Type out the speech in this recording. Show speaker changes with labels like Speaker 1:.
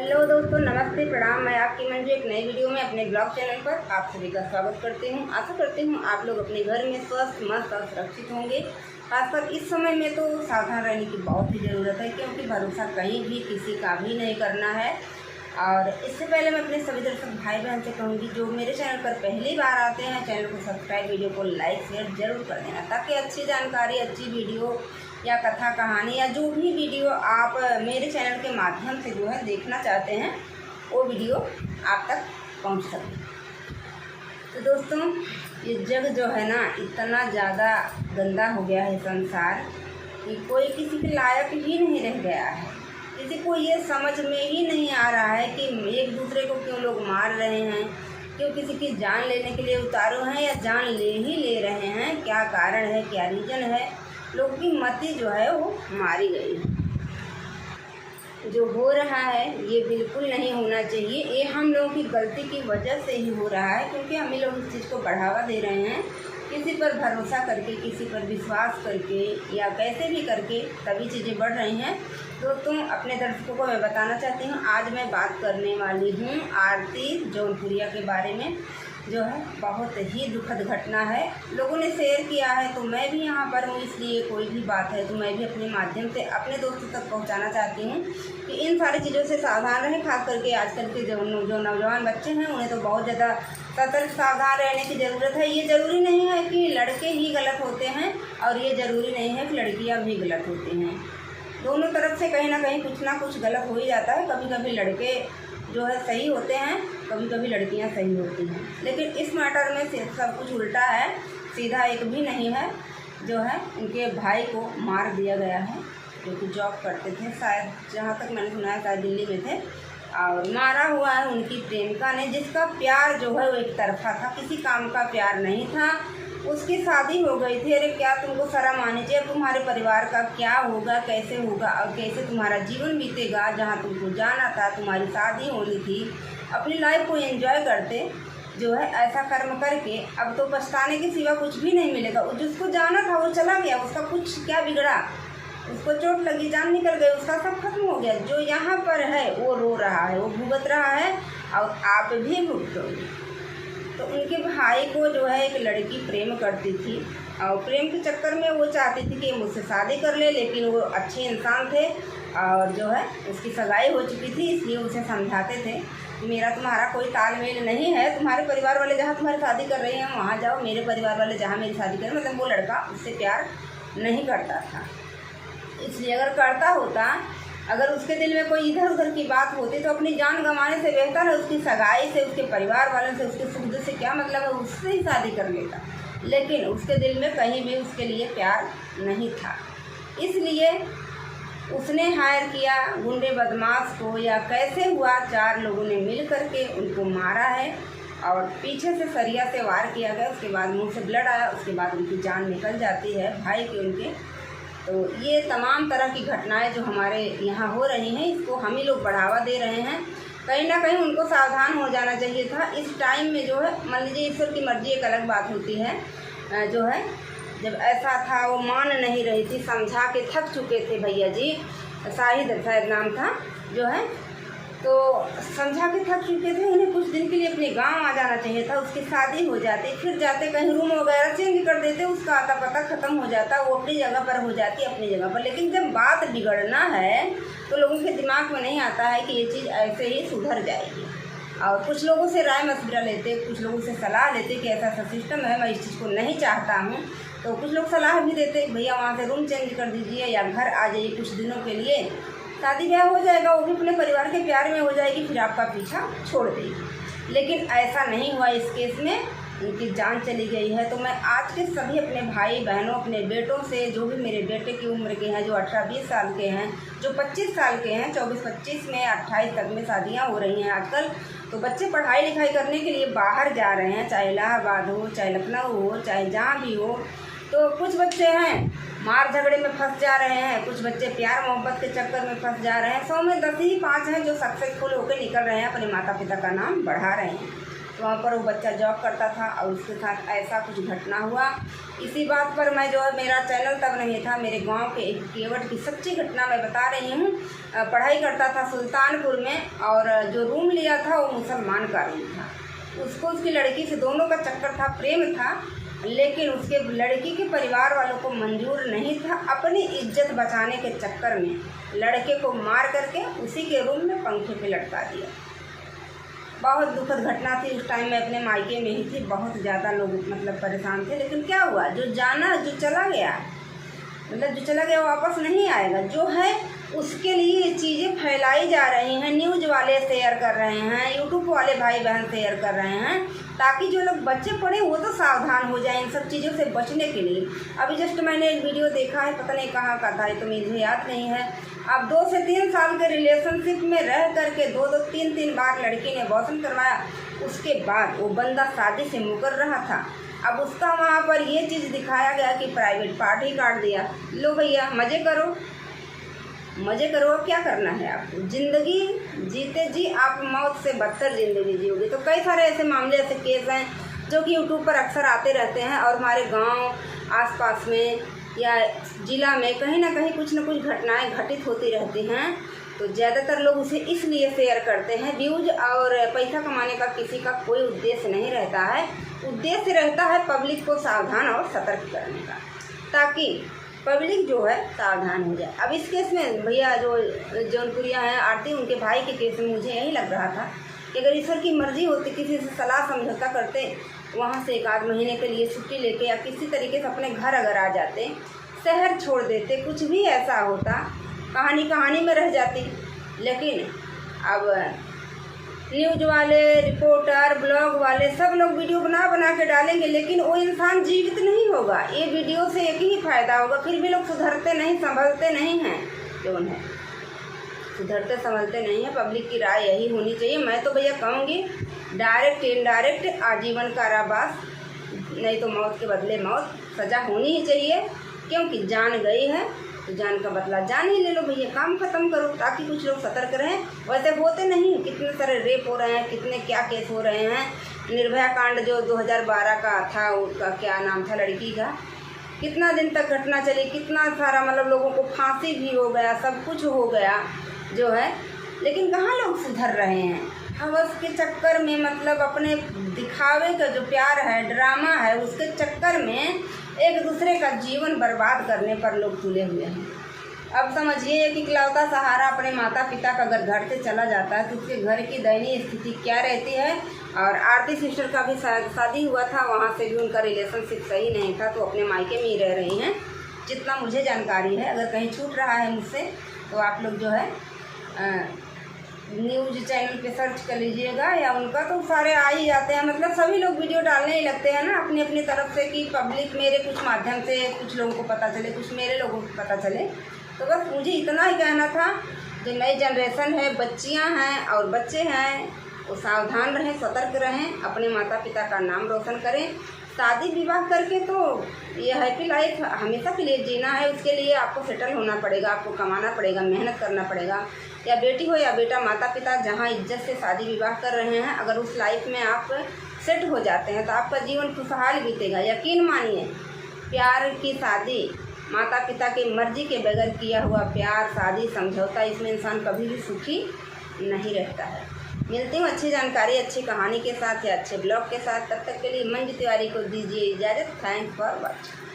Speaker 1: Hello दोस्तों, नमस्ते, प्रणाम। मैं आपकी मंजू एक नई वीडियो में अपने ब्लॉग चैनल पर आप सभी का स्वागत करती हूं। आशा करती हूं आप लोग अपने घर में स्वस्थ, मस्त और सुरक्षित होंगे। खासकर इस समय में तो सावधान रहने की बहुत ही ज़रूरत है, क्योंकि भरोसा कहीं भी किसी का भी नहीं करना है। और इससे पहले मैं अपने सभी दर्शक भाई बहन से कहूँगी, जो मेरे चैनल पर पहली बार आते हैं, चैनल को सब्सक्राइब, वीडियो को लाइक शेयर जरूर कर देना, ताकि अच्छी जानकारी, अच्छी वीडियो या कथा कहानी या जो भी वीडियो आप मेरे चैनल के माध्यम से जो है देखना चाहते हैं, वो वीडियो आप तक पहुंच सके। तो दोस्तों, ये जग जो है ना, इतना ज़्यादा गंदा हो गया है संसार कि कोई किसी के लायक ही नहीं रह गया है। किसी को ये समझ में ही नहीं आ रहा है कि एक दूसरे को क्यों लोग मार रहे हैं, क्यों किसी की जान लेने के लिए उतारू हैं या जान ले ही ले रहे हैं, क्या कारण है, क्या रीज़न है। लोगों की मति जो है वो मारी गई है। जो हो रहा है ये बिल्कुल नहीं होना चाहिए। ये हम लोगों की गलती की वजह से ही हो रहा है, क्योंकि हम लोग इस चीज़ को बढ़ावा दे रहे हैं। किसी पर भरोसा करके, किसी पर विश्वास करके या कैसे भी करके तभी चीज़ें बढ़ रही हैं। दोस्तों, अपने दर्शकों को मैं बताना चाहती हूँ, आज मैं बात करने वाली हूँ आरती जौनपुरिया के बारे में, जो है बहुत ही दुखद घटना है। लोगों ने शेयर किया है तो मैं भी यहाँ पर हूँ, इसलिए कोई भी बात है तो मैं भी अपने माध्यम से अपने दोस्तों तक पहुँचाना चाहती हूँ कि इन सारी चीज़ों से सावधान रहें। खास करके आजकल के जो नौजवान बच्चे हैं, उन्हें तो बहुत ज़्यादा सतर्क सावधान रहने की ज़रूरत है। ये ज़रूरी नहीं है कि लड़के ही गलत होते हैं और ये ज़रूरी नहीं है कि लड़कियाँ भी गलत होती हैं। दोनों तरफ से कहीं ना कहीं कुछ ना कुछ गलत हो ही जाता है। कभी कभी लड़के जो है सही होते हैं, कभी कभी लड़कियां सही होती हैं, लेकिन इस मैटर में सब कुछ उल्टा है, सीधा एक भी नहीं है। जो है उनके भाई को मार दिया गया है, जो कि जॉब करते थे, शायद जहाँ तक मैंने सुना है शायद दिल्ली में थे, और मारा हुआ है उनकी प्रेमिका ने, जिसका प्यार जो है वो एक तरफा था, किसी काम का प्यार नहीं था। उसकी शादी हो गई थी। अरे क्या तुमको शर्म आनी चाहिए? तुम्हारे परिवार का क्या होगा, कैसे होगा और कैसे तुम्हारा जीवन बीतेगा? जहाँ तुमको जाना था, तुम्हारी शादी होनी थी, अपनी लाइफ को एंजॉय करते, जो है ऐसा कर्म करके अब तो पछताने के सिवा कुछ भी नहीं मिलेगा। जिसको जाना था वो चला गया, उसका कुछ क्या बिगड़ा? उसको चोट लगी, जान निकल गई, उसका सब खत्म हो गया। जो यहाँ पर है वो रो रहा है, वो भुगत रहा है और आप भी भुगतोगे। तो उनके भाई को जो है एक लड़की प्रेम करती थी और प्रेम के चक्कर में वो चाहती थी कि मुझसे शादी कर ले, लेकिन वो अच्छे इंसान थे और जो है उसकी सगाई हो चुकी थी, इसलिए उसे समझाते थे कि मेरा तुम्हारा कोई तालमेल नहीं है, तुम्हारे परिवार वाले जहाँ तुम्हारी शादी कर रहे हैं वहाँ जाओ, मेरे परिवार वाले जहाँ मेरी शादी कर रहे हैं। मतलब वो लड़का उससे प्यार नहीं करता था, इसलिए अगर करता होता, अगर उसके दिल में कोई इधर उधर की बात होती तो अपनी जान गंवाने से बेहतर है उसकी सगाई से, उसके परिवार वालों से, उसके सुख दुख से क्या मतलब है, उससे ही शादी कर लेता। लेकिन उसके दिल में कहीं भी उसके लिए प्यार नहीं था, इसलिए उसने हायर किया गुंडे बदमाश को, या कैसे हुआ, 4 लोगों ने मिल करके उनको मारा है और पीछे से सरिया से वार किया गया। उसके बाद मुँह से ब्लड आया, उसके बाद उनकी जान निकल जाती है, भाई के उनके। तो ये तमाम तरह की घटनाएं जो हमारे यहाँ हो रही हैं, इसको हम ही लोग बढ़ावा दे रहे हैं। कहीं ना कहीं उनको सावधान हो जाना चाहिए था इस टाइम में। जो है मान लीजिए ईश्वर की मर्जी एक अलग बात होती है, जो है जब ऐसा था, वो मान नहीं रही थी, समझा के थक चुके थे भैया जी, शाहिद शायद नाम था, जो है तो समझा के थक चुके थे। उन्हें कुछ दिन के लिए अपने गांव आ जाना चाहिए था, उसकी शादी हो जाती, फिर जाते कहीं रूम वगैरह चेंज कर देते, उसका आता पता ख़त्म हो जाता, वो अपनी जगह पर हो जाती, अपनी जगह पर। लेकिन जब बात बिगड़ना है तो लोगों के दिमाग में नहीं आता है कि ये चीज़ ऐसे ही सुधर जाएगी। और कुछ लोगों से राय मशविरा लेते, कुछ लोगों से सलाह लेते कि ऐसा ऐसा सिस्टम है, मैं इस चीज़ को नहीं चाहता हूँ, तो कुछ लोग सलाह भी देते भैया वहाँ से रूम चेंज कर दीजिए या घर आ जाइए कुछ दिनों के लिए, शादी ब्याह हो जाएगा, वो भी अपने परिवार के प्यार में हो जाएगी, फिर आपका पीछा छोड़ देगी। लेकिन ऐसा नहीं हुआ इस केस में, उनकी जान चली गई है। तो मैं आज के सभी अपने भाई बहनों, अपने बेटों से, जो भी मेरे बेटे की उम्र के हैं, जो 18-20 साल के हैं, जो 25 साल के हैं, 24-25 में 28 तक में शादियाँ हो रही हैं आजकल, तो बच्चे पढ़ाई लिखाई करने के लिए बाहर जा रहे हैं, चाहे इलाहाबाद हो, चाहे लखनऊ हो, चाहे जहाँ भी हो। तो कुछ बच्चे हैं मार झगड़े में फंस जा रहे हैं, कुछ बच्चे प्यार मोहब्बत के चक्कर में फंस जा रहे हैं। 100 में 10 ही 5 हैं जो सक्सेसफुल होकर निकल रहे हैं, अपने माता पिता का नाम बढ़ा रहे हैं। तो वहाँ पर वो बच्चा जॉब करता था और उसके साथ ऐसा कुछ घटना हुआ। इसी बात पर मैं जो है, मेरा चैनल तब नहीं था, मेरे गांव के एक केवट की सच्ची घटना मैं बता रही हूँ। पढ़ाई करता था सुल्तानपुर में और जो रूम लिया था वो मुसलमान का रूम था। उसको उसकी लड़की से दोनों का चक्कर था, प्रेम था, लेकिन उसके लड़की के परिवार वालों को मंजूर नहीं था। अपनी इज्जत बचाने के चक्कर में लड़के को मार करके उसी के रूम में पंखे पे लटका दिया। बहुत दुखद घटना थी। उस टाइम मैं अपने मायके में ही थी, बहुत ज़्यादा लोग मतलब परेशान थे। लेकिन क्या हुआ, जो जाना, जो चला गया, मतलब जो चला गया वापस नहीं आएगा। जो है उसके लिए ये चीज़ें फैलाई जा रही हैं, न्यूज़ वाले शेयर कर रहे हैं, यूट्यूब वाले भाई बहन शेयर कर रहे हैं, ताकि जो लोग बच्चे पढ़े वो तो सावधान हो जाएं इन सब चीज़ों से बचने के लिए। अभी जस्ट मैंने एक वीडियो देखा है, पता नहीं कहाँ का था, ये तो मुझे याद नहीं है। अब 2 से 3 साल के रिलेशनशिप में रह करके 2-2, 3-3 बार लड़की ने अबॉर्शन करवाया। उसके बाद वो बंदा शादी से मुकर रहा था। अब उसका वहाँ पर ये चीज़ दिखाया गया कि प्राइवेट पार्ट ही काट दिया। लो भैया मज़े करो, मज़े करो। अब क्या करना है आपको, ज़िंदगी जीते जी आप मौत से बदतर ज़िंदगी जियोगे। तो कई सारे ऐसे मामले, ऐसे केस हैं जो कि यूट्यूब पर अक्सर आते रहते हैं और हमारे गांव आसपास में या ज़िला में कहीं ना कहीं कुछ न कुछ घटनाएं घटित होती रहती हैं। तो ज़्यादातर लोग उसे इसलिए शेयर करते हैं, व्यूज और पैसा कमाने का किसी का कोई उद्देश्य नहीं रहता है। उद्देश्य रहता है पब्लिक को सावधान और सतर्क करने का, ताकि पब्लिक जो है सावधान हो जाए। अब इस केस में भैया जो जौनपुरिया हैं आरती, उनके भाई के केस में मुझे यही लग रहा था कि अगर ईश्वर की मर्जी होती, किसी से सलाह समझौता करते, वहाँ से 1 आध महीने के लिए छुट्टी लेके या किसी तरीके से अपने घर अगर आ जाते, शहर छोड़ देते, कुछ भी ऐसा होता, कहानी में रह जाती। लेकिन अब न्यूज़ वाले, रिपोर्टर, ब्लॉग वाले सब लोग वीडियो बना के डालेंगे, लेकिन वो इंसान जीवित नहीं होगा। ये वीडियो से एक ही फ़ायदा होगा, फिर भी लोग सुधरते नहीं, संभलते नहीं हैं। जो है सुधरते संभलते नहीं हैं। पब्लिक की राय यही होनी चाहिए। मैं तो भैया कहूँगी डायरेक्ट इनडायरेक्ट आजीवन कारावास, नहीं तो मौत के बदले मौत, सज़ा होनी ही चाहिए। क्योंकि जान गई है तो जान का बदला जान ही ले लो भैया, काम ख़त्म करो, ताकि कुछ लोग सतर्क रहें। वैसे होते नहीं, कितने सारे रेप हो रहे हैं, कितने क्या केस हो रहे हैं। निर्भया कांड जो 2012 का था, उसका क्या नाम था लड़की का, कितना दिन तक घटना चली, कितना सारा मतलब लोगों को फांसी भी हो गया, सब कुछ हो गया जो है। लेकिन कहाँ लोग सुधर रहे हैं, हवस के चक्कर में, मतलब अपने दिखावे का जो प्यार है, ड्रामा है, उसके चक्कर में एक दूसरे का जीवन बर्बाद करने पर लोग तुले हुए हैं। अब समझिए कि इकलौता सहारा अपने माता पिता का अगर घर से चला जाता है तो उसके घर की दयनीय स्थिति क्या रहती है। और आरती सिस्टर का भी शादी हुआ था, वहाँ से भी उनका रिलेशनशिप सही नहीं था, तो अपने मायके में ही रह रही हैं, जितना मुझे जानकारी है। अगर कहीं छूट रहा है मुझसे तो आप लोग जो है न्यूज़ चैनल पे सर्च कर लीजिएगा, या उनका तो सारे आ ही जाते हैं। मतलब सभी लोग वीडियो डालने ही लगते हैं ना अपनी अपनी तरफ से, कि पब्लिक मेरे कुछ माध्यम से कुछ लोगों को पता चले, कुछ मेरे लोगों को पता चले। तो बस मुझे इतना ही कहना था, जो नई जनरेशन है, बच्चियां हैं और बच्चे हैं, वो सावधान रहें, सतर्क रहें, अपने माता पिता का नाम रोशन करें। शादी विवाह करके तो ये हैप्पी लाइफ हमेशा के लिए जीना है, उसके लिए आपको सेटल होना पड़ेगा, आपको कमाना पड़ेगा, मेहनत करना पड़ेगा। या बेटी हो या बेटा, माता पिता जहाँ इज्जत से शादी विवाह कर रहे हैं, अगर उस लाइफ में आप सेट हो जाते हैं तो आपका जीवन खुशहाल बीतेगा। यकीन मानिए, प्यार की शादी, माता पिता की मर्जी के बगैर किया हुआ प्यार, शादी, समझौता, इसमें इंसान कभी भी सुखी नहीं रहता है। मिलती हूँ अच्छी जानकारी, अच्छी कहानी के साथ या अच्छे ब्लॉग के साथ। तब तक के लिए मंजू तिवारी को दीजिए इजाज़त। Thanks for watching.